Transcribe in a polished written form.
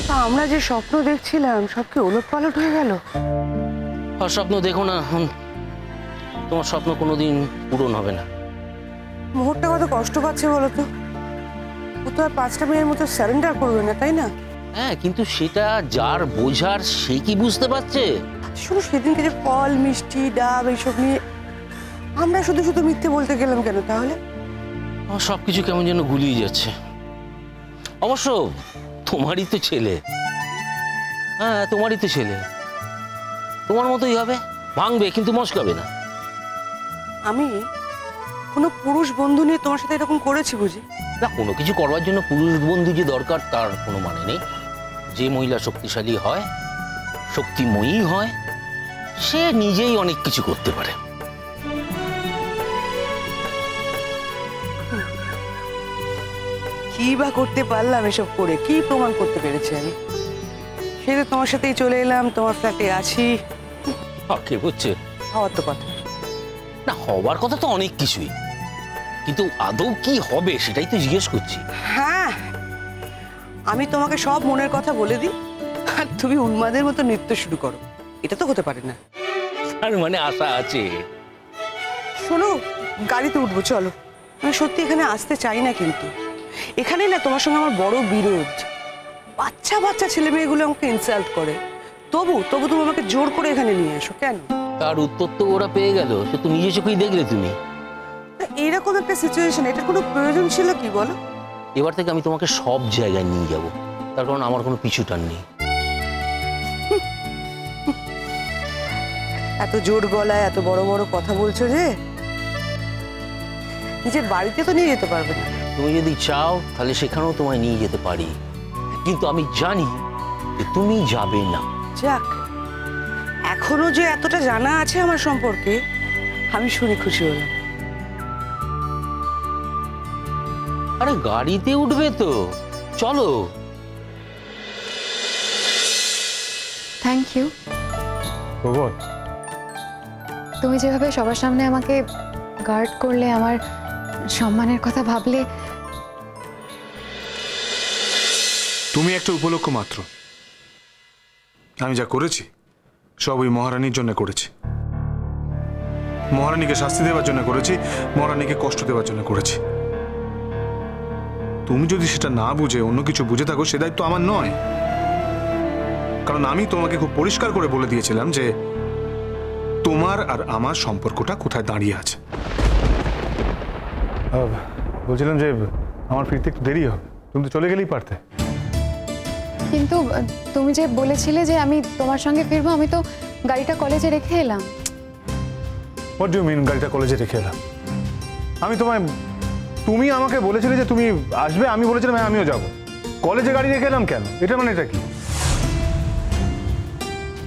তা আমরা যে স্বপ্ন দেখছিলাম সব কি ওলটপালট হয়ে গেল? আর স্বপ্ন দেখো না, তোমার স্বপ্ন কোনোদিন পূরণ হবে না। মুহূর্তে কত কষ্ট পাচ্ছে বলো তো। ও তো আর 5টা মেয়ের মতো সারেন্ডার করবে না, তাই না? হ্যাঁ, কিন্তু সেটা যার বোঝার সে কি বুঝতে পারছে? শুধু সেদিনকে যে ফল মিষ্টি ডাব এইসব নিয়ে আমরা শুধু শুধু মিথ্যে বলতে গেলাম কেন তাহলে? আমার সবকিছু কেমন যেন গুলিয়ে যাচ্ছে। অবশ্য তোমারই তো ছেলে। হ্যাঁ, তোমারই তো ছেলে, তোমার মতোই হবে, ভাঙবে কিন্তু মস্কাবে না। আমি কোনো পুরুষ বন্ধু নিয়ে তোমার সাথে এরকম করেছি বুঝি? না, কোনো কিছু করবার জন্য পুরুষ বন্ধু যে দরকার তার কোনো মানে নেই। যে মহিলা শক্তিশালী হয়, শক্তিময়ী হয়, সে নিজেই অনেক কিছু করতে পারে। কি বা করতে পারলাম এসব করে? কি প্রমাণ করতে পেরেছি আমি? সে তো তোমার সাথেই চলে এলাম, তোমার ফ্ল্যাটে আছি। কে বুঝছে? হওয়ার তো কথা না, হবার কথা তো অনেক কিছুই, কিন্তু আদৌ কি হবে সেটাই তো জিজ্ঞেস করছি। হ্যাঁ, আমি তোমাকে সব মনের কথা বলে দিই আর তুমি উন্মাদের মতো নৃত্য শুরু করো। এটা তো হতে পারে না। তার মানে আশা আছে। শোনো, গাড়িতে উঠবো, চলো। আমি সত্যি এখানে আসতে চাই না, কিন্তু এখানে না তোমার সঙ্গে আমার বড় বিরোধ। বাচ্চা বাচ্চা ছেলে মেয়েগুলো আমাকে ইনসাল্ট করে, তবু তবু তুমি আমাকে জোর করে এখানে নিয়ে আসো কেন? তার উত্তর তো ওরা পেয়ে গেল, সে তো নিজে চোখেই দেখলে তুমি। এইরকম একটা সিচুয়েশন, এটা কোনো প্রয়োজন ছিল কি বলো? এবার থেকে আমি তোমাকে সব জায়গায় নিয়ে যাব, তার কারণ আমার কোনো পিছুটান নেই। এত জোর গলায় এত বড় বড় কথা বলছো যে, নিজের বাড়িতে তো নিয়ে যেতে পারবে না। তুমি যদি চাও তাহলে সেখানেও তোমায় নিয়ে যেতে পারি, কিন্তু আমি জানি যে তুমি যাবে না। যাক, এখনো যে এতটা জানা আছে আমার সম্পর্কে, আমি শুনে খুশি হলাম। আরে গাড়িতে উঠবে তো, চলো। Thank you. তুমি যেভাবে সবার সামনে আমাকে গার্ড করলে, আমার সম্মানের কথা ভাবলে। তুমি একটা উপলক্ষ মাত্র। আমি যা করেছি সব ওই মহারানীর জন্য করেছি। মহারানীকে শাস্তি দেওয়ার জন্য করেছি, মহারানীকে কষ্ট দেওয়ার জন্য করেছি। তুমি যদি সেটা না বুঝে অন্য কিছু বুঝে থাকো, সে দায়িত্ব আমার নয়। কারণ আমি তোমাকে খুব পরিষ্কার করে বলে দিয়েছিলাম যে তোমার আর আমার সম্পর্কটা কোথায় দাঁড়িয়ে আছে। বলছিলাম যে আমার ফিরতে একটু দেরি হবে, তুমি তো চলে গেলেই পারতে। কিন্তু তুমি যে বলেছিলে যে আমি তোমার সঙ্গে ফিরবো, আমি তো গাড়িটা কলেজে রেখে এলাম। হোয়াট ডু ইউ মিন গাড়িটা কলেজে রেখে এলাম? তুমি আমাকে বলেছিলে যে তুমি আসবে, আমি বলেছিলাম হ্যাঁ আমিও যাবো। কলেজে গাড়ি রেখে এলাম কেন? এটা মানে এটা কি?